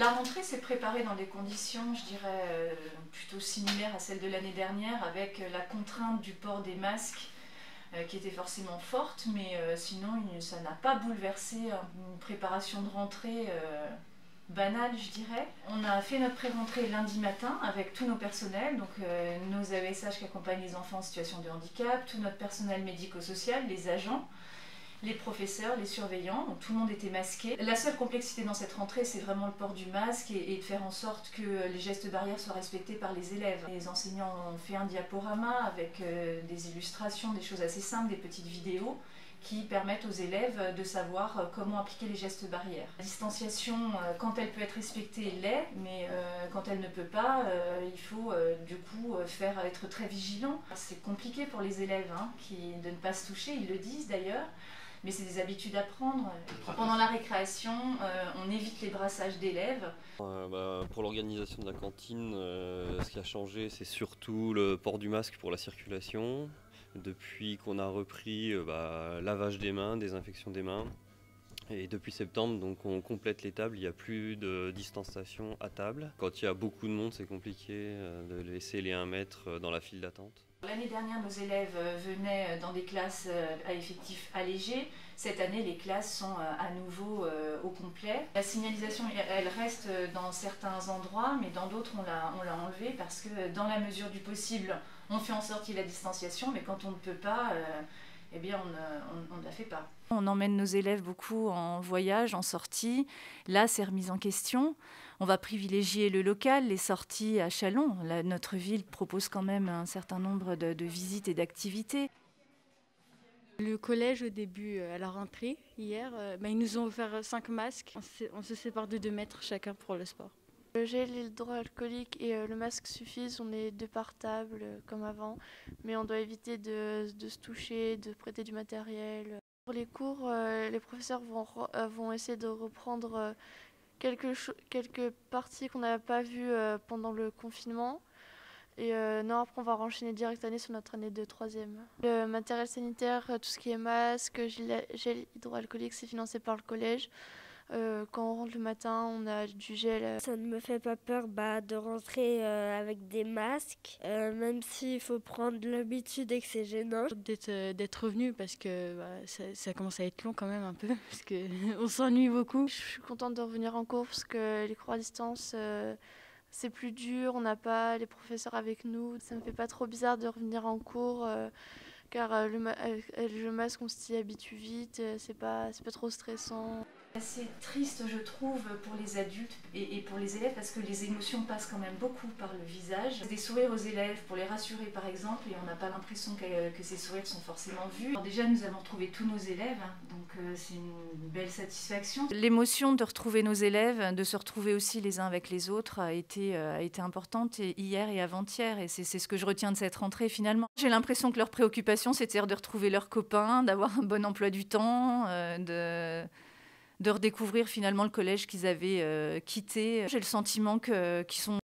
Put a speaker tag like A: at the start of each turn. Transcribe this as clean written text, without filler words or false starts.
A: La rentrée s'est préparée dans des conditions, je dirais, plutôt similaires à celles de l'année dernière, avec la contrainte du port des masques qui était forcément forte, mais sinon ça n'a pas bouleversé une préparation de rentrée banale, je dirais. On a fait notre pré-rentrée lundi matin avec tous nos personnels, donc nos AESH qui accompagnent les enfants en situation de handicap, tout notre personnel médico-social, les agents, les professeurs, les surveillants, donc tout le monde était masqué. La seule complexité dans cette rentrée, c'est vraiment le port du masque et de faire en sorte que les gestes barrières soient respectés par les élèves. Les enseignants ont fait un diaporama avec des illustrations, des choses assez simples, des petites vidéos qui permettent aux élèves de savoir comment appliquer les gestes barrières. La distanciation, quand elle peut être respectée, l'est, mais quand elle ne peut pas, il faut du coup être très vigilant. C'est compliqué pour les élèves de ne pas se toucher, ils le disent d'ailleurs. Mais c'est des habitudes à prendre. Pendant la récréation, on évite les brassages d'élèves.
B: Pour l'organisation de la cantine, ce qui a changé, c'est surtout le port du masque pour la circulation. Depuis qu'on a repris lavage des mains, désinfection des mains. Et depuis septembre, donc, on complète les tables, il n'y a plus de distanciation à table. Quand il y a beaucoup de monde, c'est compliqué de laisser les 1 mètre dans la file d'attente.
A: L'année dernière, nos élèves venaient dans des classes à effectifs allégés. Cette année, les classes sont à nouveau au complet. La signalisation, elle reste dans certains endroits, mais dans d'autres, on l'a enlevée parce que dans la mesure du possible, on fait en sorte qu'il y ait la distanciation, mais quand on ne peut pas, eh bien, on ne la fait pas. On emmène nos élèves beaucoup en voyage, en sortie. Là, c'est remis en question. On va privilégier le local, les sorties à Châlons. Là, notre ville propose quand même un certain nombre de visites et d'activités.
C: Le collège, au début, à la rentrée, hier, ils nous ont offert 5 masques. On se sépare de 2 mètres chacun pour le sport.
D: Le gel hydroalcoolique et le masque suffisent, on est 2 par table comme avant, mais on doit éviter de se toucher, de prêter du matériel. Pour les cours, les professeurs vont essayer de reprendre quelques parties qu'on n'avait pas vues pendant le confinement. Et non, après on va enchaîner direct année sur notre année de 3e. Le matériel sanitaire, tout ce qui est masque, gel hydroalcoolique, c'est financé par le collège. Quand on rentre le matin, on a du gel.
E: Ça ne me fait pas peur de rentrer avec des masques, même s'il faut prendre l'habitude et que c'est gênant.
C: D'être revenu parce que ça commence à être long quand même un peu, parce qu'on s'ennuie beaucoup.
D: Je suis contente de revenir en cours parce que les cours à distance, c'est plus dur, on n'a pas les professeurs avec nous. Ça me fait pas trop bizarre de revenir en cours car le masque, on s'y habitue vite, c'est pas trop stressant.
A: C'est triste, je trouve, pour les adultes et pour les élèves parce que les émotions passent quand même beaucoup par le visage. Des sourires aux élèves pour les rassurer par exemple et on n'a pas l'impression que ces sourires sont forcément vus. Alors déjà nous avons retrouvé tous nos élèves, donc c'est une belle satisfaction. L'émotion de retrouver nos élèves, de se retrouver aussi les uns avec les autres a été importante hier et avant-hier et c'est ce que je retiens de cette rentrée finalement. J'ai l'impression que leur préoccupation c'était de retrouver leurs copains, d'avoir un bon emploi du temps, de redécouvrir finalement le collège qu'ils avaient quitté. J'ai le sentiment qu'ils sont